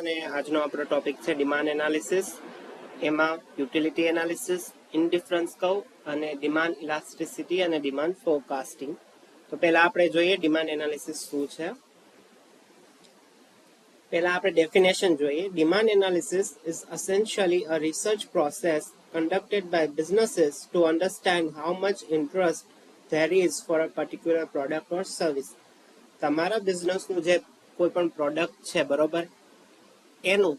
અને આજનો આપણો ટોપિક છે ડિમાન્ડ એનાલિસિસ. એમાં યુટિલિટી એનાલિસિસ, ઇનડિફરન્સ કર્વ અને ડિમાન્ડ ઇલાસ્ટિસિટી અને ડિમાન્ડ ફોરકાસ્ટિંગ. તો પહેલા આપણે જોઈએ ડિમાન્ડ એનાલિસિસ શું છે. પહેલા આપણે ડેફિનેશન જોઈએ. Demand analysis is essentially a research process conducted by businesses to understand how much interest there is for a particular product or service. તમારા બિઝનેસનું જે કોઈ પણ પ્રોડક્ટ છે બરોબર, એનું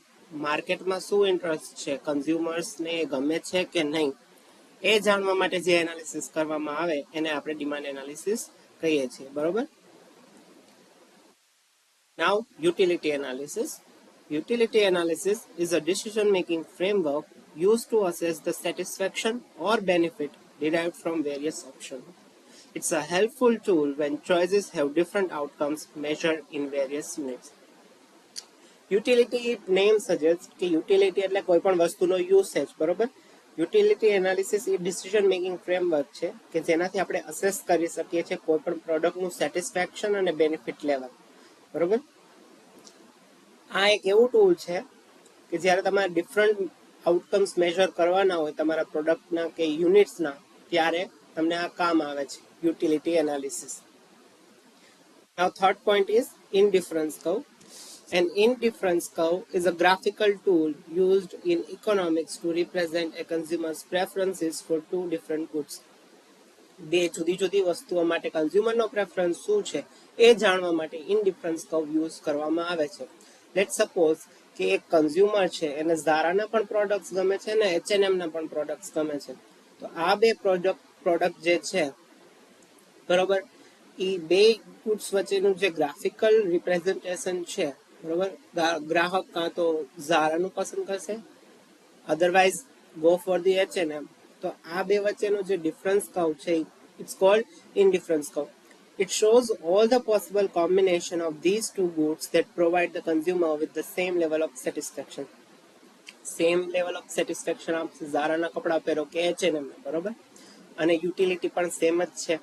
માર્કેટમાં શું ઇન્ટરેસ્ટ છે, કન્ઝ્યુમર્સને ગમે છે કે નહીં, એ જાણવા માટે જે એનાલિસિસ કરવામાં આવે એને આપણે ડિમાન્ડ એનાલિસિસ કહીએ છીએ. બરોબર. Now, utility analysis. Utility analysis is a decision-making framework used to assess the satisfaction or benefit derived from various options. It's a helpful tool when choices have different outcomes measured in various units. Utility name suggests કે utility એટલે કોઈ પણ વસ્તુનો usage. બરોબર. Utility analysis એ decision making framework છે કે જેનાથી આપણે અસેસ કરી શકીએ છીએ કોઈ પણ પ્રોડક્ટનું સેટિસ્ફેક્શન અને બેનિફિટ લેવલ. બરોબર. આ એક એવું ટૂલ છે કે જ્યારે તમારે ડિફરન્ટ આઉટકમ્સ મેજર કરવાના હોય તમારા પ્રોડક્ટના કે યુનિટ્સના, ત્યારે તમને આ કામ આવે છે, utility analysis. Now, third point is indifference curve. An indifference curve is a graphical tool used in economics to represent a consumer's preferences for two different goods. બે જુદી જુદી વસ્તુઓ માટે કન્ઝ્યુમરનો પ્રેફરન્સ શું છે એ જાણવા માટે ઇનડિફરન્સ કર્વ યુઝ કરવામાં આવે છે. લેટ સપોઝ કે એક કન્ઝ્યુમર છે, એને ઝારાના પણ પ્રોડક્ટ્સ ગમે છે ને H&M ના પણ પ્રોડક્ટ્સ ગમે છે. તો આ બે પ્રોડક્ટ જે છે બરોબર, એ બે ગુડ્સ વચ્ચેનું જે ગ્રાફિકલ રિપ્રેઝન્ટેશન છે બરોબર, ગ્રાહક કાં તો ઝારાનું પસંદ કરશે, otherwise go for the H&M. તો આ બે વચ્ચેનો જે ડિફરન્સ કર્વ છે it's called indifference curve. It shows all the possible combination of these two goods that provide the consumer with the same level of satisfaction. Same level of satisfaction આપશે ઝારાના કપડા પહેરો કે H&M, બરોબર, અને utility પણ same જ છે.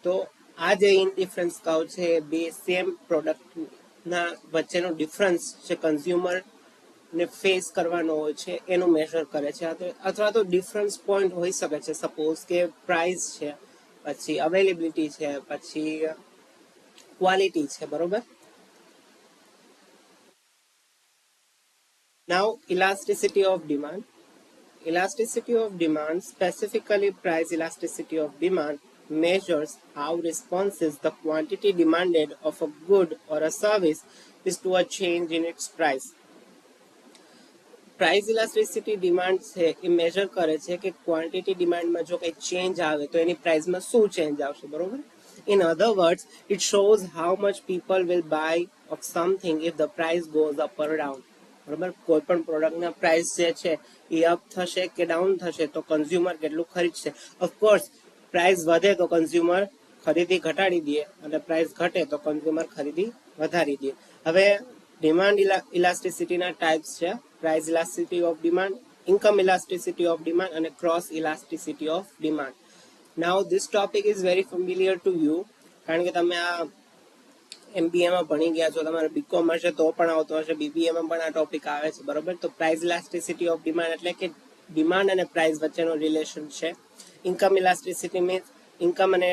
તો આ જે ઇનડિફરન્સ કર્વ છે બે સેમ પ્રોડક્ટના વચ્ચેનો ડિફરન્સ જે કન્ઝ્યુમર ને ફેસ કરવાનો હોય છે એનું મેજર કરે છે. અથવા તો ડિફરન્સ પોઈન્ટ હોઈ શકે છે. સપોઝ કે પ્રાઇસ છે, પછી અવેલેબિલિટી છે, પછી ક્વોલિટી છે. બરોબર. Now, elasticity of demand. Elasticity of demand, specifically price elasticity of demand, measures how responsive the quantity demanded of a good or a service is to a change in its price. Price elasticity demand છે એ major કરે છે કે quantity ડિમાન્ડમાં જો કંઈ change આવે તો એની પ્રાઇસમાં શું change આવશે. બરોબર. In other words, it shows how much people will buy of something if the price goes up or down. બરોબર. કોઈ પણ પ્રોડક્ટના પ્રાઇસ જે છે એ અપ થશે કે ડાઉન થશે તો કન્ઝ્યુમર કેટલું ખરીદશે. ઓફકોર્સ પ્રાઇસ વધે તો કન્ઝ્યુમર ખરીદી ઘટાડી દે અને પ્રાઇસ ઘટે તો કન્ઝ્યુમર ખરીદી વધારી દે. હવે ડિમાન્ડ ઇલાસ્ટિસિટીના ટાઈપ્સ છે: price elasticity of demand, income elasticity of demand અને cross elasticity of demand. Now this topic is very familiar to you, કારણ કે તમે આ MBAમાં ભણી ગયા છો, તમારે BCom હશે તો પણ આવતો હશે, BBAમાં પણ આ ટોપિક આવે છે. બરોબર. તો પ્રાઇસ ઇલાસ્ટિસિટી ઓફ ડિમાન્ડ એટલે કે ડિમાન્ડ અને પ્રાઇસ વચ્ચેનો રિલેશન છે. ઇન્કમ ઇલાસ્ટિસિટી મીન્સ ઇન્કમ અને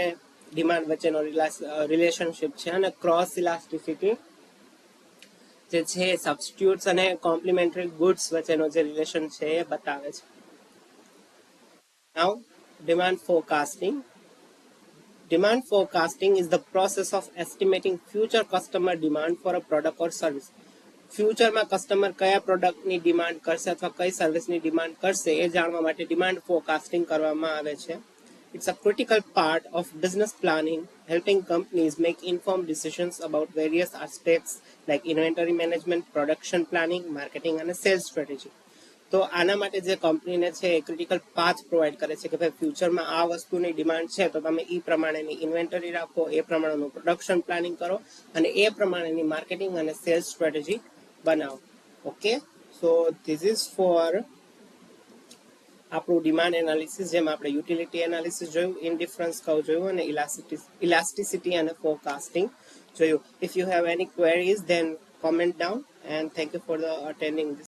ડિમાન્ડ વચ્ચેનો રિલેશનશિપ છે. અને ક્રોસ ઇલાસ્ટિસિટી જે છે સબસ્ટિટ્યુટ્સ અને કોમ્પ્લિમેન્ટરી ગુડ્સ વચ્ચેનો જે રિલેશન છે એ બતાવે છે. Now, demand forecasting. Demand forecasting is the process of estimating future customer demand for a product or service. ફ્યુચરમાં કસ્ટમર કયા પ્રોડક્ટની ડિમાન્ડ કરશે અથવા કઈ સર્વિસની ડિમાન્ડ કરશે એ જાણવા માટે ડિમાન્ડ ફોરકાસ્ટિંગ કરવામાં આવે છે. It's a critical part of business planning, helping companies make informed decisions about various aspects like inventory management, production planning, marketing and sales strategy. તો આના માટે જે કંપનીને છે એ ક્રિટિકલ પાથ પ્રોવાઈડ કરે છે કે ભાઈ ફ્યુચરમાં આ વસ્તુની ડિમાન્ડ છે તો તમે એ પ્રમાણેની ઇન્વેન્ટરી રાખો, એ પ્રમાણેનું પ્રોડક્શન પ્લાનિંગ કરો અને એ પ્રમાણેની માર્કેટિંગ અને સેલ્સ સ્ટ્રેટેજી બનાવો. Okay, so this is four આપણું ડિમાન્ડ એનાલિસિસ, જેમાં આપણે યુટિલિટી એનાલિસિસ જોયું, ઇનડિફરન્સ કર્વ જોયું અને ઇલાસ્ટિસિટી અને ફોરકાસ્ટિંગ જોયું. If you have any queries then comment down and thank you for the attending this.